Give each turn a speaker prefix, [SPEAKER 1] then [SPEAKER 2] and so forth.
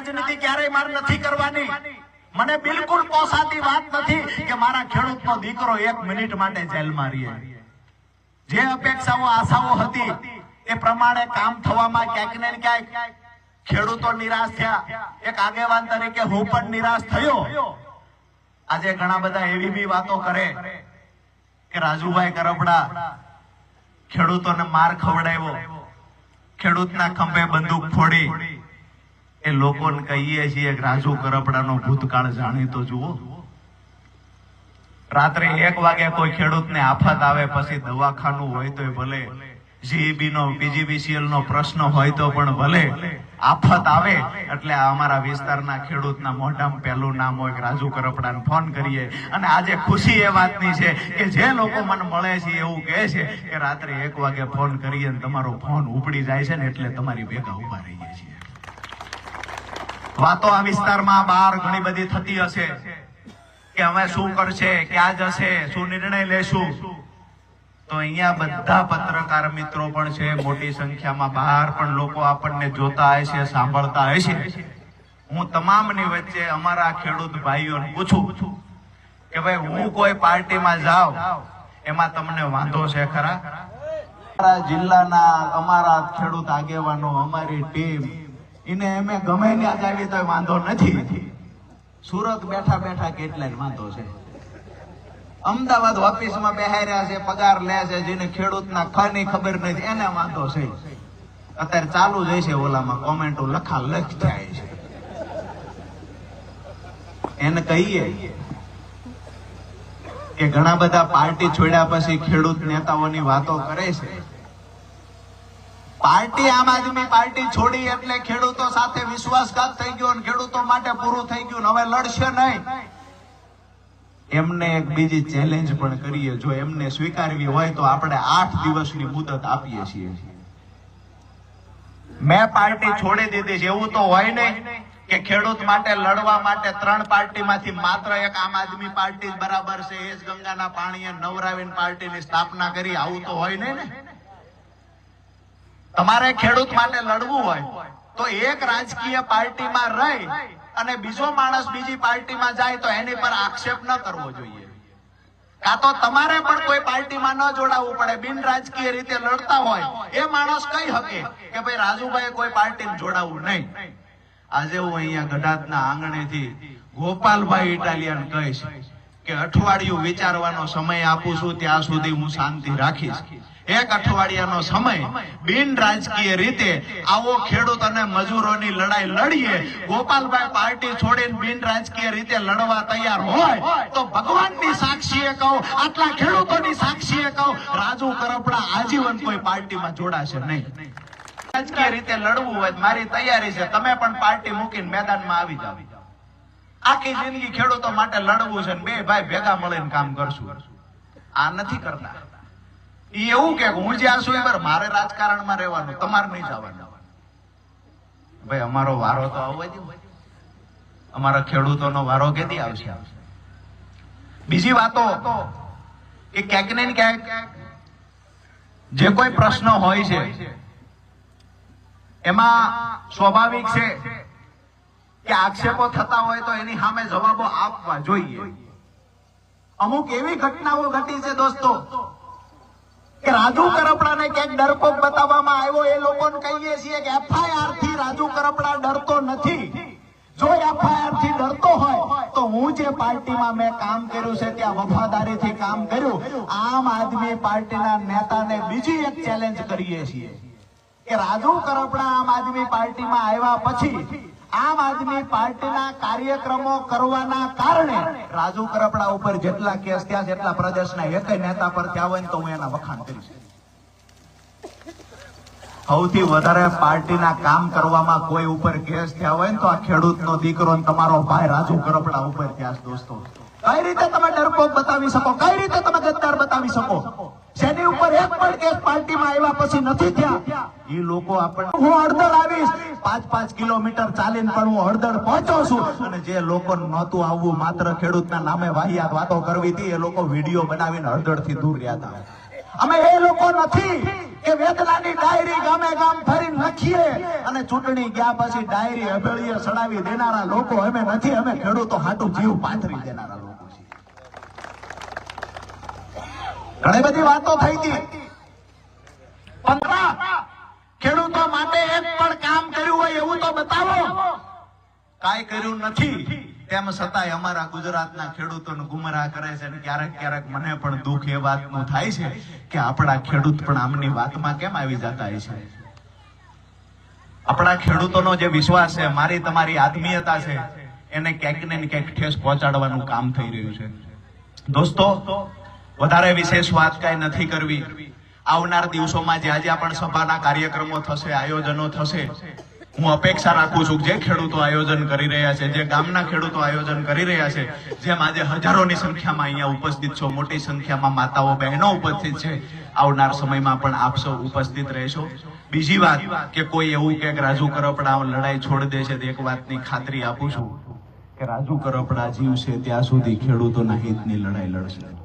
[SPEAKER 1] રાજનીતિ ક્યારેય મારે નથી કરવાની. મને બિલકુલ પોસાતી વાત નથી કે મારા ખેડૂતનો દીકરો 1 મિનિટ માટે જેલમાં રહે. જે અપેક્ષાઓ આશાઓ હતી એ પ્રમાણે કામ થવામાં ક્યાંક ને ક્યાંક ખેડૂતો નિરાશ થયા. એક આગેવાન તરીકે હું પણ નિરાશ થયો. આજે ઘણા બધા એવી બી વાતો કરે કે રાજુભાઈ કરપડા ખેડૂતોને માર ખવડાવ્યો, ખેડૂતના ખંભે બંદૂક ફોડી. એ લોકોને કહીએ છીએ કે રાજુ કરપડાનો ભૂતકાળ જાણીતો જુઓ. રાત્રે 1 વાગે કોઈ ખેડૂતને આફત આવે, પછી દવાખાનું હોય તો ભલે, જીઈબી નો પીજીવીસીએલ નો પ્રશ્ન હોય તો પણ ભલે, આફત આવે એટલે અમારા વિસ્તારના ખેડૂતના મોઢામાં પહેલું નામ હોય કે રાજુ કરપડાને ફોન કરીએ. અને આજે ખુશી એ વાતની છે કે જે લોકો મને મળે છે એવું કહે છે કે રાત્રે 1 વાગે ફોન કરીએ ને તમારો ફોન ઉપડી જાય છે ને એટલે તમારી ભેગા ઉભા રહીએ છીએ. વાતો આ વિસ્તારમાં બહાર ઘણી બધી થતી હશે કે હવે શું કરશે, ક્યાં જશે, શું નિર્ણય લેશું. તો અહીંયા બધા પત્રકાર મિત્રો પણ છે, મોટી સંખ્યામાં બહાર પણ લોકો આપણને જોતા હશે, સાંભળતા હશે. હું તમામની વચ્ચે અમારા ખેડૂત ભાઈઓને પૂછું કે ભાઈ હું કોઈ પાર્ટીમાં જાઉં એમાં તમને વાંધો છે ખરા? અમારા જિલ્લાના અમારા ખેડૂત આગેવાનો, અમારી ટીમ, એને અમે ગમે ત્યાં જાવી તો વાંધો નથી. સુરત બેઠા બેઠા કેટલાય વાંધો છે. અમદાવાદ ઓફિસમાં બેહાર્યા છે, પગાર લે છે, જેને ખેડૂતના ખાની ખબર નથી એને વાંધો છે. અત્યારે ચાલુ જ છે ઓલામાં કોમેન્ટો લખ થાય છે. એને કહીએ કે ઘણા બધા પાર્ટી છોડ્યા પછી ખેડૂત નેતાઓની વાતો કરે છે. પાર્ટી આમ આદમી પાર્ટી છોડી એટલે ખેડૂતો સાથે વિશ્વાસઘાત થઈ ગયો અને ખેડૂતો માટે પૂરું થઈ ગયું. હવે લડશે નહીં. એમને એક બીજી ચેલેન્જ પણ કરીએ. જો એમને સ્વીકારવી હોય તો આપણે 8 દિવસની મુદત આપીએ છીએ. મેં પાર્ટી છોડી દીધી છે એવું તો હોય નહીં કે ખેડૂત માટે લડવા માટે 3 પાર્ટીમાંથી માત્ર એક આમ આદમી પાર્ટી જ બરાબર છે. એ જ ગંગાના પાણીએ નવરાવીને પાર્ટીની સ્થાપના કરી. આવું તો હોય નહીં ને. તમારે ખેડૂત માટે લડવું હોય તો એક રાજકીય પાર્ટીમાં રહી અને બીજો માણસ બીજી પાર્ટીમાં જાય તો એની પર આક્ષેપ ન કરવો જોઈએ. કાં તો તમારે પણ કોઈ પાર્ટીમાં ન જોડાવવું પડે. બિન રાજકીય રીતે લડતા હોય એ માણસ કહી શકે કે ભાઈ રાજુભાઈ કોઈ પાર્ટીમાં જોડાવવું નહીં. આજે હું અહીંયા ગડાતના આંગણેથી ગોપાલભાઈ ઇટાલિયન કહીશ કે અઠવાડિયું વિચારવાનો સમય આપું છું, ત્યાં સુધી હું શાંતિ રાખીશ. 1 અઠવાડિયાનો સમય બિન રાજકીય રીતે આવો ખેડૂત અને મજૂરોની લડાઈ લડીએ. ગોપાલભાઈ પાર્ટી છોડીને બિન રાજકીય રીતે લડવા તૈયાર હોય તો ભગવાનની સાક્ષીએ કહું, આટલા ખેડૂતોની સાક્ષીએ કહું, રાજુ કરપડા આજીવન કોઈ પાર્ટીમાં જોડાશે નહીં. રાજકીય રીતે લડવું હોય મારી તૈયારી છે. તમે પણ પાર્ટી મૂકીને મેદાનમાં આવી જાવ. આખી જિંદગી ખેડૂતો માટે લડવું છે ને 2 ભાઈ ભેગા મળીને કામ કરશું. આ નથી કરતા. એવું કે હું જ્યાં છું મારે રાજકારણમાં રહેવાનું, તમારે નહીં જવાનું. ભાઈ અમારો વારો તો આવવા દો. અમારા ખેડૂતોનો વારો કેદી આવશે? બીજી વાતો કે ક્યાંક ને ક્યાંક જે કોઈ પ્રશ્ન હોય છે એમાં સ્વાભાવિક છે કે આક્ષેપો થતા હોય તો એની સામે જવાબો આપવા જોઈએ. અમુક એવી ઘટનાઓ ઘટી છે દોસ્તો કે રાજુ કરપડાને ક્યાંક ડરપોક બતાવવામાં આવ્યો. એ લોકોને કહીએ છીએ કે FIR થી રાજુ કરપડા ડરતો નથી. જો FIR થી ડરતો હોય તો હું જે પાર્ટીમાં મેં કામ કર્યું છે ત્યાં વફાદારીથી કામ કર્યું. આમ આદમી પાર્ટીના નેતાને બીજી એક ચેલેન્જ કરીએ છીએ કે રાજુ કરપડા આમ આદમી પાર્ટીમાં આવ્યા પછી આમ આદમી પાર્ટીના કાર્યક્રમો કરવાના કારણે રાજુ કરપડા ઉપર જેટલા કેસ થયા જેટલા પ્રદેશના એક નેતા પર થયા હોય તો હું એના વખાણ કરીશ. સૌથી વધારે પાર્ટીના કામ કરવામાં કોઈ ઉપર કેસ થયા હોય ને તો આ ખેડૂતનો દીકરો ને તમારો ભાઈ રાજુ કરપડા ઉપર થયા. દોસ્તો કઈ રીતે તમે ડરપોક બતાવી શકો? કઈ રીતે તમે ગદ્દાર બતાવી શકો? જેની ઉપર એક પણ કેસ પાર્ટીમાં આવ્યા પછી નથી થયા. એ લોકો આપણને હું હળદર આવીશ 5-5 કિલોમીટર ચાલીને પણ હું હળદર પહોંચો છું. અને જે લોકો નહોતું આવવું, માત્ર ખેડૂતના નામે વાહિયાત વાતો કરવી હતી, એ લોકો વિડીયો બનાવીને હળદર થી દૂર રહ્યા હતા. અમે એ લોકો નથી. કે વેદનાની ડાયરી ગામે ગામ ફરી લખીએ અને ચૂંટણી ગયા પછી ડાયરી અભેળીએ સડાવી દેનારા લોકો અમે નથી, અમે ખેડૂતો હાટું જીવ પાથરી દેનારા લોકો છીએ. ઘણી બધી વાતો થઈ હતી, પણ ખેડૂતો માટે એક પણ કામ કર્યું હોય એવું તો બતાવો. કાંઈ કર્યું નથી, તેમ છતાંય અમારા ગુજરાતના ખેડૂતોને ગુમરાહ કરે છે. અને ક્યારેક ક્યારેક મને પણ દુઃખ એ વાતનું થાય છે કે આપણા ખેડૂત પણ આમની વાતમાં કેમ આવી જતા હોય છે. આપણા ખેડૂતોનો જે વિશ્વાસ છે, મારી તમારી આત્મીયતા છે, એને ક્યાંક ને ક્યાંક ઠેસ પહોંચાડવાનું કામ થઈ રહ્યું છે. દોસ્તો, વધારે વિશેષ વાત કાંઈ નથી કરવી. આવનાર દિવસોમાં જ્યાં જ્યાં પણ સભાના કાર્યક્રમો થશે, આયોજનો થશે, હું અપેક્ષા રાખું છું જે ખેડૂતો આયોજન કરી રહ્યા છે, જે ગામના ખેડૂતો આયોજન કરી રહ્યા છે, જેમ આજે હજારોની સંખ્યામાં અહીંયા ઉપસ્થિત છો, મોટી સંખ્યામાં માતાઓ બહેનો ઉપસ્થિત છે, આવનાર સમયમાં પણ આપ સૌ ઉપસ્થિત રહેશો. બીજી વાત કે કોઈ એવું કે રાજુ કરપડા લડાઈ છોડી દેશે, તો એક વાતની ખાતરી આપું છું કે રાજુ કરપડા જીવશે ત્યાં સુધી ખેડૂતોના હિતની લડાઈ લડશે.